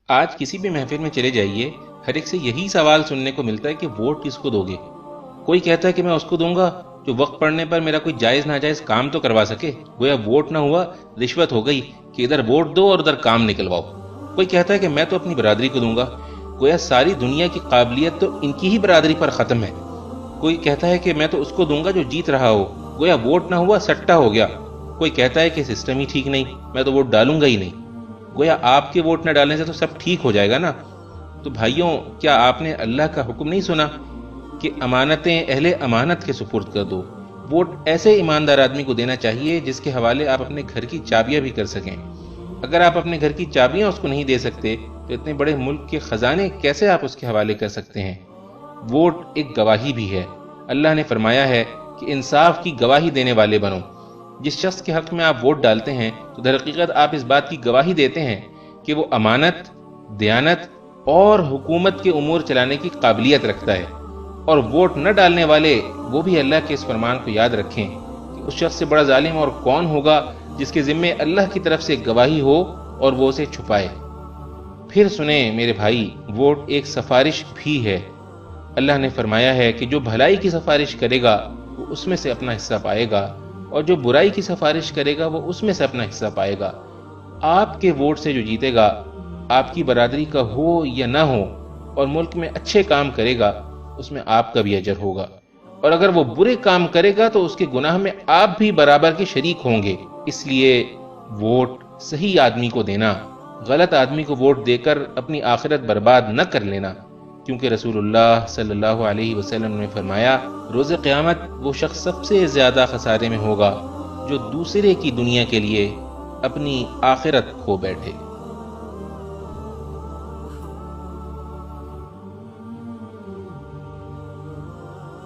آج کسی بھی محفل میں چلے جائیے، ہر ایک سے یہی سوال سننے کو ملتا ہے کہ ووٹ کس کو دو گے؟ کوئی کہتا ہے کہ میں اس کو دوں گا جو وقت پڑنے پر میرا کوئی جائز ناجائز کام تو کروا سکے، گویا ووٹ نہ ہوا رشوت ہو گئی کہ ادھر ووٹ دو اور ادھر کام نکلواؤ۔ کوئی کہتا ہے کہ میں تو اپنی برادری کو دوں گا، گویا ساری دنیا کی قابلیت تو ان کی ہی برادری پر ختم ہے۔ کوئی کہتا ہے کہ میں تو اس کو دوں گا جو جیت رہا ہو، گویا ووٹ نہ ہوا سٹا ہو گیا۔ کوئی کہتا ہے کہ سسٹم ہی ٹھیک نہیں، میں تو ووٹ ڈالوں گا ہی نہیں۔ گویا آپ کے ووٹ نہ ڈالنے سے تو سب ٹھیک ہو جائے گا نا۔ تو بھائیوں، کیا آپ نے اللہ کا حکم نہیں سنا کہ امانتیں اہل امانت کے سپرد کر دو؟ ووٹ ایسے ایماندار آدمی کو دینا چاہیے جس کے حوالے آپ اپنے گھر کی چابیاں بھی کر سکیں۔ اگر آپ اپنے گھر کی چابیاں اس کو نہیں دے سکتے تو اتنے بڑے ملک کے خزانے کیسے آپ اس کے حوالے کر سکتے ہیں؟ ووٹ ایک گواہی بھی ہے۔ اللہ نے فرمایا ہے کہ انصاف کی گواہی دینے والے بنو۔ جس شخص کے حق میں آپ ووٹ ڈالتے ہیں تو در حقیقت آپ اس بات کی گواہی دیتے ہیں کہ وہ امانت، دیانت اور حکومت کے امور چلانے کی قابلیت رکھتا ہے۔ اور ووٹ نہ ڈالنے والے وہ بھی اللہ کے اس فرمان کو یاد رکھیں کہ اس شخص سے بڑا ظالم اور کون ہوگا جس کے ذمے اللہ کی طرف سے گواہی ہو اور وہ اسے چھپائے۔ پھر سنیں میرے بھائی، ووٹ ایک سفارش بھی ہے۔ اللہ نے فرمایا ہے کہ جو بھلائی کی سفارش کرے گا وہ اس میں سے اپنا حصہ پائے گا، اور جو برائی کی سفارش کرے گا وہ اس میں سے اپنا حصہ پائے گا۔ آپ کے ووٹ سے جو جیتے گا، آپ کی برادری کا ہو یا نہ ہو، اور ملک میں اچھے کام کرے گا، اس میں آپ کا بھی اجر ہوگا، اور اگر وہ برے کام کرے گا تو اس کے گناہ میں آپ بھی برابر کے شریک ہوں گے۔ اس لیے ووٹ صحیح آدمی کو دینا، غلط آدمی کو ووٹ دے کر اپنی آخرت برباد نہ کر لینا، کیونکہ رسول اللہ صلی اللہ علیہ وسلم نے فرمایا، روز قیامت وہ شخص سب سے زیادہ خسارے میں ہوگا جو دوسرے کی دنیا کے لیے اپنی آخرت کھو بیٹھے۔